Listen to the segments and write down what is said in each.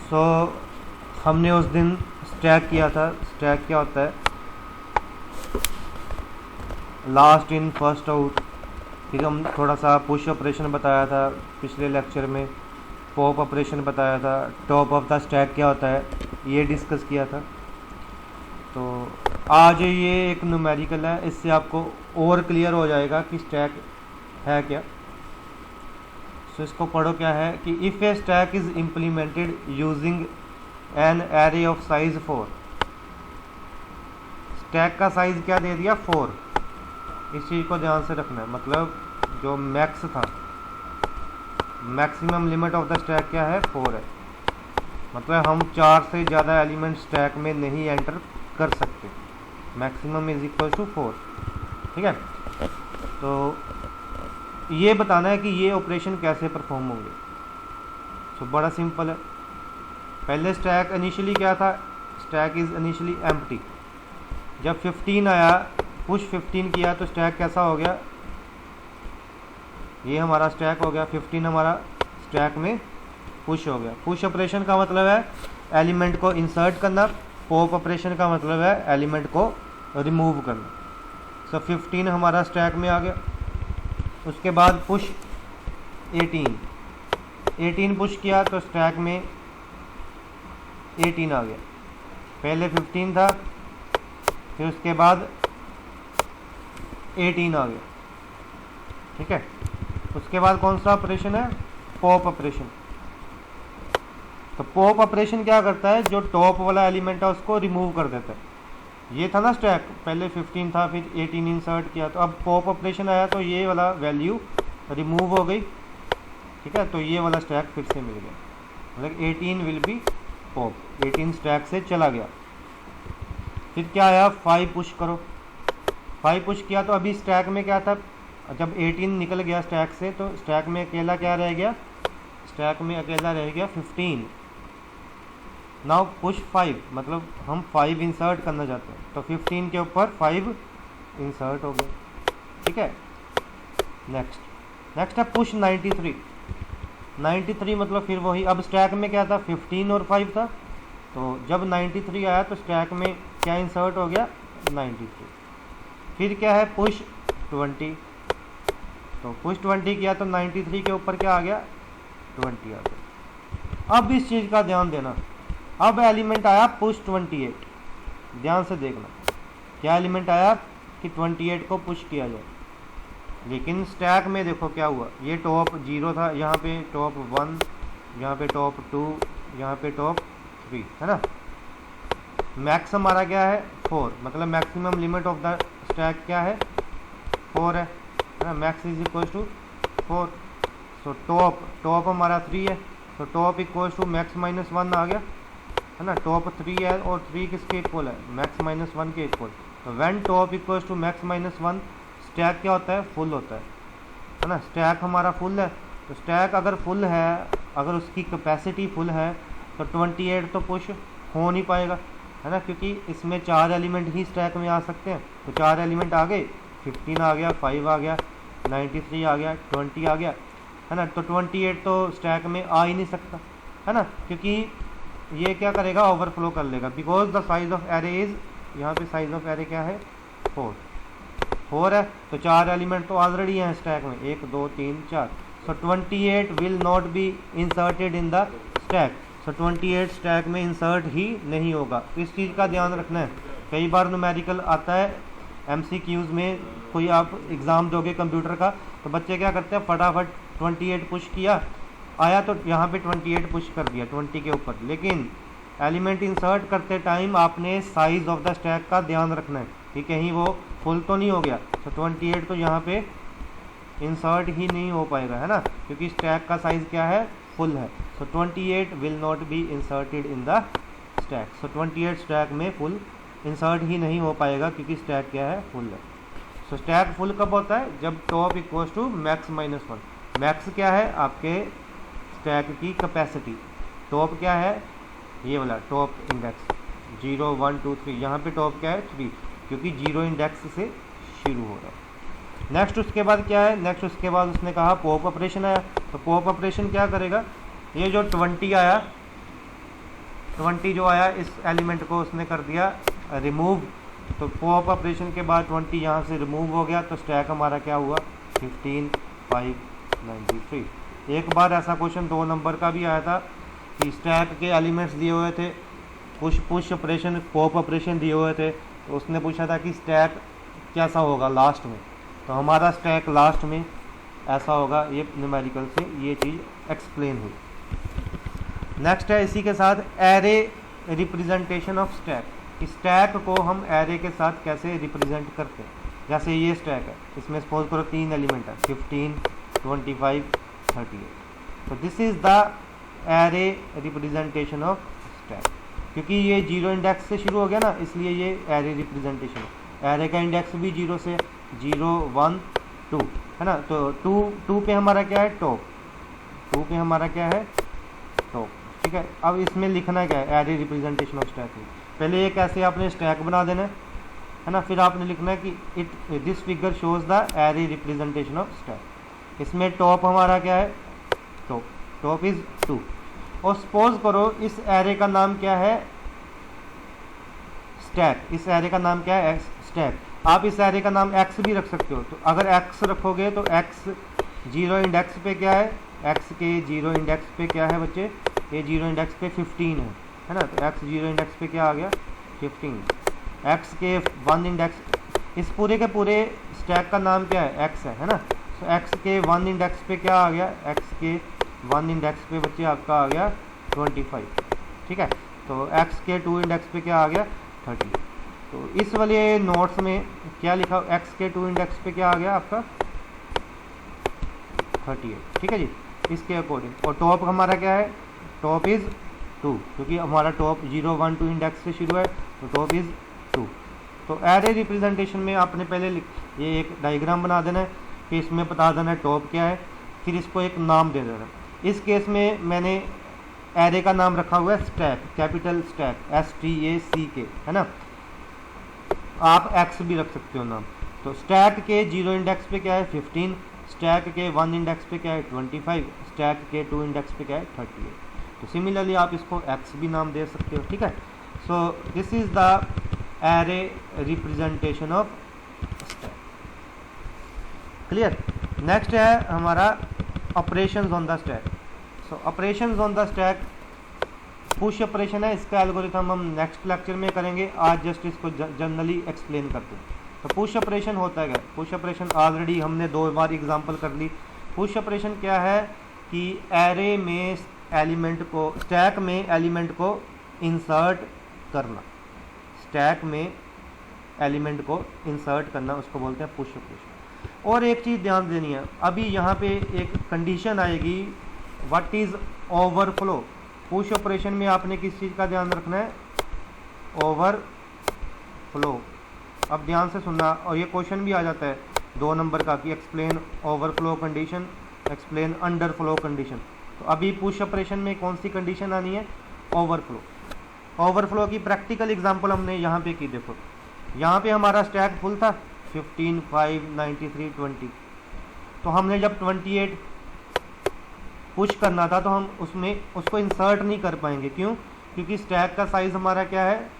सो हमने उस दिन स्टैक किया था। स्टैक क्या होता है? Last in first out. फिर हम थोड़ा सा पुश ऑपरेशन बताया था पिछले लेक्चर में, पॉप ऑपरेशन बताया था, टॉप ऑफ द स्टैक क्या होता है ये डिस्कस किया था। तो आज ये एक न्यूमेरिकल है, इससे आपको और क्लियर हो जाएगा कि स्टैक है क्या। सो इसको पढ़ो। क्या है कि if A stack is implemented using an array of size 4। Stack का साइज क्या दे दिया? 4। इस चीज़ को ध्यान से रखना है। मतलब जो मैक्स था, maximum limit of the stack क्या है? 4 है। मतलब हम 4 से ज़्यादा एलिमेंट स्टैक में नहीं एंटर कर सकते। Maximum is equal to 4। ठीक है। तो ये बताना है कि ये ऑपरेशन कैसे परफॉर्म होंगे। तो बड़ा सिंपल है। पहले स्टैक इनिशियली क्या था? Stack is initially empty. जब 15 आया, पुश 15 किया तो स्टैक कैसा हो गया? ये हमारा स्टैक हो गया। 15 हमारा स्टैक में पुश हो गया। पुश ऑपरेशन का मतलब है एलिमेंट को इंसर्ट करना। पॉप ऑपरेशन का मतलब है एलिमेंट को रिमूव करना। सो 15 हमारा स्टैक में आ गया। उसके बाद पुश 18 पुश किया तो स्टैक में 18 आ गया। पहले 15 था, फिर उसके बाद 18 आ गया। ठीक है। उसके बाद कौन सा ऑपरेशन है? Pop operation. तो पॉप ऑपरेशन क्या करता है? जो टॉप वाला एलिमेंट है उसको रिमूव कर देता है। ये था ना स्टैक, पहले 15 था, फिर 18 इंसर्ट किया, तो अब पॉप ऑपरेशन आया तो ये वाला वैल्यू रिमूव हो गई। ठीक है। तो ये वाला स्टैक फिर से मिल गया। मतलब 18 विल बी पॉप। 18 स्टैक से चला गया। फिर क्या आया? 5 पुश करो। 5 पुश किया तो अभी स्टैक में क्या था? जब 18 निकल गया स्टैक से तो स्टैक में अकेला क्या रह गया? स्टैक में अकेला रह गया 15। नाउ पुश 5, मतलब हम 5 इंसर्ट करना चाहते हैं तो 15 के ऊपर 5 इंसर्ट हो गए। ठीक है। नेक्स्ट है पुश 93। 93 मतलब फिर वही, अब स्टैक में क्या था? 15 और 5 था। तो जब 93 आया तो स्टैक में क्या इंसर्ट हो गया? 93। फिर क्या है? पुश 20। तो पुश 20 किया तो 93 के ऊपर क्या आ गया? 20 आ गया। अब इस चीज़ का ध्यान देना। अब एलिमेंट आया पुश 28। ध्यान से देखना क्या एलिमेंट आया कि 28 को पुश किया जाए। लेकिन स्टैक में देखो क्या हुआ। ये टॉप 0 था, यहाँ पे टॉप 1, यहाँ पे टॉप 2, यहाँ पे टॉप 3 है ना। मैक्स हमारा क्या है? 4। मतलब maximum limit of the stack क्या है? 4 है ना। Max is equal to 4। So top हमारा 3 है, तो top equal to max minus 1 आ गया है ना। टॉप 3 है और 3 किसके इक्वल है? मैक्स माइनस 1 के इक्वल। तो when top equal to max minus 1, stack क्या होता है? फुल होता है ना। स्टैक हमारा फुल है। तो स्टैक अगर फुल है, अगर उसकी कैपेसिटी फुल है तो 28 तो पुश हो नहीं पाएगा है ना, क्योंकि इसमें 4 एलिमेंट ही स्टैक में आ सकते हैं। तो 4 एलिमेंट आ गए, 15 आ गया, 5 आ गया, 93 आ गया, 20 आ गया है ना। तो 28 तो स्टैक में आ ही नहीं सकता है ना, क्योंकि ये क्या करेगा? ओवरफ्लो कर लेगा। Because the size of array is, यहाँ पे साइज ऑफ एरे क्या है? 4 है। तो 4 एलिमेंट तो ऑलरेडी हैं स्टैक में, 1 2 3 4। सो 28 will not be inserted in the stack. So 28 stack में इंसर्ट ही नहीं होगा। इस चीज़ का ध्यान रखना है। कई बार न्यूमेरिकल आता है MCQs में, कोई आप एग्ज़ाम दोगे कंप्यूटर का तो बच्चे क्या करते हैं? फटाफट 28 पुश किया, आया तो यहाँ पे 28 पुश कर दिया 20 के ऊपर। लेकिन एलिमेंट इंसर्ट करते टाइम आपने साइज़ ऑफ द स्टैक का ध्यान रखना है कि कहीं वो फुल तो नहीं हो गया। तो 28 तो यहाँ पे इंसर्ट ही नहीं हो पाएगा है ना, क्योंकि स्टैक का साइज़ क्या है? फुल है। सो 28 will not be inserted in the stack. So 28 stack में फुल इंसर्ट ही नहीं हो पाएगा क्योंकि स्टैक क्या है? फुल है। सो स्टैक फुल कब होता है? जब top equals to max minus 1। Max क्या है? आपके स्टैक की कैपेसिटी। टॉप क्या है? ये वाला टॉप इंडेक्स 0 1 2 3। यहाँ पे टॉप क्या है? 3, क्योंकि 0 इंडेक्स से शुरू हो रहा है। नेक्स्ट उसके बाद क्या है? नेक्स्ट उसके बाद उसने कहा पॉप ऑपरेशन आया। तो पॉप ऑपरेशन क्या करेगा? ये जो 20 आया 20 जो आया इस एलिमेंट को उसने कर दिया रिमूव, तो पॉप ऑपरेशन के बाद 20 यहाँ से रिमूव हो गया, तो स्टैक हमारा क्या हुआ 15 5 93। एक बार ऐसा क्वेश्चन 2 नंबर का भी आया था कि स्टैक के एलिमेंट्स दिए हुए थे, पुश ऑपरेशन पॉप ऑपरेशन दिए हुए थे, तो उसने पूछा था कि स्टैक कैसा होगा लास्ट में, तो हमारा स्टैक लास्ट में ऐसा होगा। ये न्यूमेरिकल से ये चीज़ एक्सप्लेन हुई। नेक्स्ट है इसी के साथ array representation of stack. Stack को हम एरे के साथ कैसे रिप्रेजेंट करते हैं। जैसे ये स्टैक है, इसमें सपोज करो 3 एलिमेंट है 15 25 38, तो this is the array representation of stack. क्योंकि ये 0 इंडेक्स से शुरू हो गया ना, इसलिए ये एरे रिप्रेजेंटेशन है। एरे का इंडेक्स भी 0 से 0 1 2 है ना, तो 2 पे हमारा क्या है टॉप, 2 पे हमारा क्या है टॉप, ठीक है। अब इसमें लिखना क्या है एरे रिप्रेजेंटेशन ऑफ स्टैक में, पहले एक ऐसे आपने स्टैक बना देना है ना, फिर आपने लिखना है कि this figure shows the array representation of stack. इसमें टॉप हमारा क्या है टॉप इज 2, और सपोज करो इस एरे का नाम क्या है स्टैक, इस एरे का नाम क्या है स्टैक। आप इस एरे का नाम x भी रख सकते हो, तो अगर x रखोगे तो x 0 इंडेक्स पे क्या है, x के 0 इंडेक्स पे क्या है बच्चे, ये 0 इंडेक्स पे 15 है ना, तो x 0 इंडेक्स पे क्या आ गया 15। x के 1 इंडेक्स, इस पूरे के पूरे स्टैक का नाम क्या है x है ना, तो x के 1 इंडेक्स पे क्या आ गया, x के 1 इंडेक्स पे बच्चे आपका आ गया 25, ठीक है। तो x के 2 इंडेक्स पे क्या आ गया 30। तो इस वाले नोट्स में क्या लिखा, x के 2 इंडेक्स पे क्या आ गया आपका 38, ठीक है जी, इसके अकॉर्डिंग। और टॉप हमारा क्या है, टॉप इज़ 2, क्योंकि हमारा टॉप 0 1 2 इंडेक्स से शुरू है, तो टॉप इज़ 2। तो एरे रिप्रेजेंटेशन में आपने पहले ये एक डायग्राम बना देना है, कि इसमें बता देना है टॉप क्या है, फिर इसको एक नाम दे देना। इस केस में मैंने एरे का नाम रखा हुआ है स्टैक, कैपिटल स्टैक STACK है ना, आप x भी रख सकते हो नाम। तो स्टैक के 0 इंडेक्स पे क्या है 15, स्टैक के 1 इंडेक्स पे क्या है 25, स्टैक के 2 इंडेक्स पे क्या है 38। तो सिमिलरली आप इसको x भी नाम दे सकते हो, ठीक है। So this is the array representation of stack, clear. Next है हमारा operations on the stack. So operations on the stack push operation है, इसका एल्गोरिथम हम नेक्स्ट लेक्चर में करेंगे, आज जस्ट इसको जनरली एक्सप्लेन करते हैं। तो पुश ऑपरेशन होता है क्या, पुश ऑपरेशन ऑलरेडी हमने 2 बार एग्जांपल कर ली। पुश ऑपरेशन क्या है कि एरे में एलिमेंट को, स्टैक में एलिमेंट को इंसर्ट करना, स्टैक में एलिमेंट को इंसर्ट करना, उसको बोलते हैं पुश ऑपरेशन। और एक चीज़ ध्यान देनी है, अभी यहाँ पे एक कंडीशन आएगी, what is overflow. Push operation में आपने किस चीज़ का ध्यान रखना है, ओवरफ्लो। अब ध्यान से सुनना, और ये क्वेश्चन भी आ जाता है 2 नंबर का कि explain overflow condition, explain underflow condition. तो अभी पुश ऑपरेशन में कौन सी कंडीशन आनी है, ओवरफ्लो। ओवरफ्लो की प्रैक्टिकल एग्जांपल हमने यहाँ पे की, देखो यहाँ पे हमारा स्टैक फुल था 15 5 93 20, तो हमने जब 28 पुश करना था तो हम उसमें उसको इंसर्ट नहीं कर पाएंगे, क्यों, क्योंकि स्टैक का साइज़ हमारा क्या है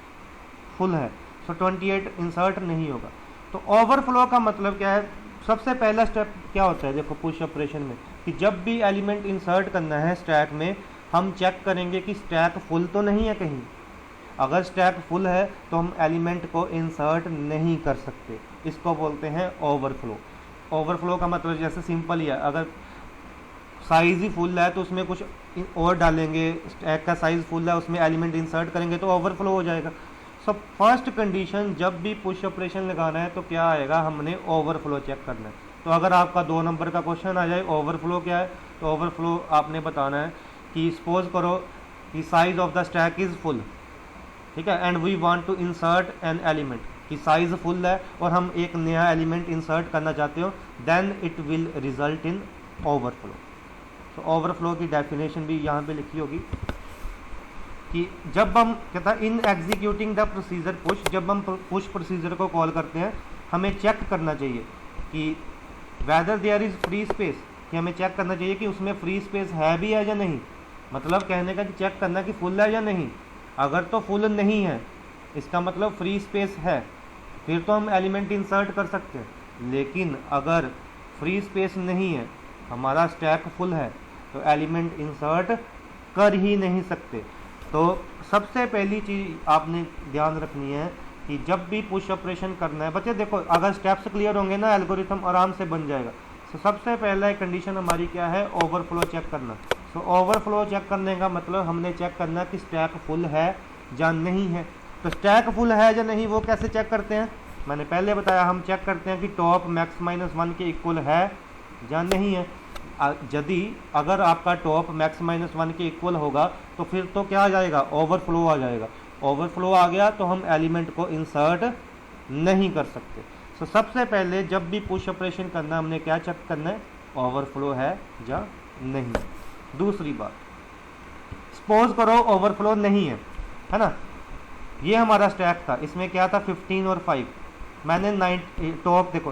फुल है, सो 28 इंसर्ट नहीं होगा। तो ओवरफ्लो का मतलब क्या है, सबसे पहला स्टेप क्या होता है देखो पुश ऑपरेशन में, कि जब भी एलिमेंट इंसर्ट करना है स्टैक में, हम चेक करेंगे कि स्टैक फुल तो नहीं है कहीं। अगर स्टैक फुल है तो हम एलिमेंट को इंसर्ट नहीं कर सकते, इसको बोलते हैं ओवरफ्लो। ओवरफ्लो का मतलब जैसे सिंपल ही है, अगर साइज़ ही फुल है तो उसमें कुछ और डालेंगे, स्टैक का साइज़ फुल है उसमें एलिमेंट इंसर्ट करेंगे तो ओवरफ्लो हो जाएगा। सो फर्स्ट कंडीशन, जब भी पुश ऑपरेशन लगाना है तो क्या आएगा, हमने ओवरफ्लो चेक करना है। तो अगर आपका 2 नंबर का क्वेश्चन आ जाए ओवरफ्लो क्या है, तो ओवरफ्लो आपने बताना है कि सपोज करो कि size of the stack is full, ठीक है, and we want to insert an element, कि साइज़ फुल है और हम एक नया एलिमेंट इंसर्ट करना चाहते हो, then it will result in overflow. तो ओवरफ्लो की डेफिनेशन भी यहाँ पे लिखी होगी कि जब हम कहता है इन एग्जीक्यूटिंग द प्रोसीजर पुश, जब हम पुश प्रोसीजर को कॉल करते हैं हमें चेक करना चाहिए कि whether there is free space, कि हमें चेक करना चाहिए कि उसमें फ्री स्पेस है भी है या नहीं। मतलब कहने का कि चेक करना कि फुल है या नहीं। अगर तो फुल नहीं है, इसका मतलब फ्री स्पेस है, फिर तो हम एलिमेंट इंसर्ट कर सकते हैं। लेकिन अगर फ्री स्पेस नहीं है, हमारा स्टैक फुल है, तो एलिमेंट इंसर्ट कर ही नहीं सकते। तो सबसे पहली चीज़ आपने ध्यान रखनी है कि जब भी पुश ऑपरेशन करना है, बच्चे देखो अगर स्टेप्स क्लियर होंगे ना, एल्गोरिथम आराम से बन जाएगा। तो सबसे पहला कंडीशन हमारी क्या है, ओवरफ्लो चेक करना। तो ओवरफ्लो चेक करने का मतलब हमने चेक करना कि स्टैक फुल है या नहीं है। तो स्टैक फुल है या नहीं वो कैसे चेक करते हैं, मैंने पहले बताया, हम चेक करते हैं कि टॉप मैक्स माइनस 1 के इक्वल है या नहीं है। यदि अगर आपका टॉप मैक्स माइनस 1 के इक्वल होगा तो फिर तो क्या आ जाएगा, ओवरफ्लो आ जाएगा। ओवरफ्लो आ गया तो हम एलिमेंट को इंसर्ट नहीं कर सकते। तो सबसे पहले जब भी पुश ऑपरेशन करना, हमने क्या चेक करना है, ओवरफ्लो है या नहीं। दूसरी बात, सपोज करो ओवरफ्लो नहीं है ना, ये हमारा स्टैक था, इसमें क्या था 15 और 5, मैंने 9 टॉप देखो,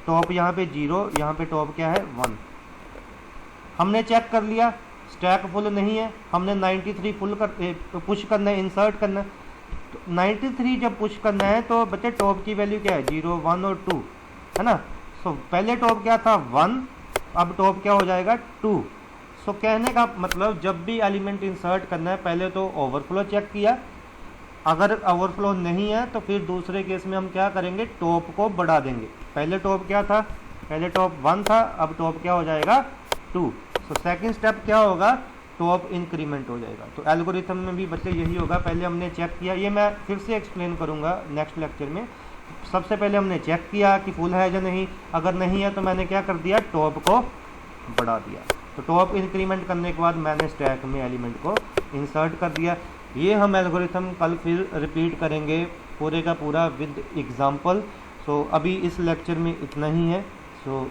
टॉप यहाँ पे 0, यहाँ पे टॉप क्या है 1, हमने चेक कर लिया स्टैक फुल नहीं है, हमने 93 फुल कर पुश करना है, इंसर्ट करना है। तो 93 जब पुश करना है तो बच्चे टॉप की वैल्यू क्या है, 0, 1 और 2 है ना। सो पहले टॉप क्या था 1, अब टॉप क्या हो जाएगा 2। सो कहने का मतलब जब भी एलिमेंट इंसर्ट करना है पहले तो ओवरफ्लो चेक किया, अगर ओवरफ्लो नहीं है तो फिर दूसरे केस में हम क्या करेंगे, टॉप को बढ़ा देंगे। पहले टॉप क्या था, पहले टॉप 1 था, अब टॉप क्या हो जाएगा 2। सो सेकंड स्टेप क्या होगा, टॉप इंक्रीमेंट हो जाएगा। तो एल्गोरिथम में भी बच्चे यही होगा, पहले हमने चेक किया, ये मैं फिर से एक्सप्लेन करूंगा नेक्स्ट लेक्चर में। सबसे पहले हमने चेक किया कि फुल है या नहीं, अगर नहीं है तो मैंने क्या कर दिया, टॉप को बढ़ा दिया। तो टॉप इंक्रीमेंट करने के बाद मैंने स्टैक में एलिमेंट को इंसर्ट कर दिया। ये हम एल्गोरिथम कल फिर रिपीट करेंगे पूरे का पूरा विद एग्जाम्पल। सो अभी इस लेक्चर में इतना ही है। सो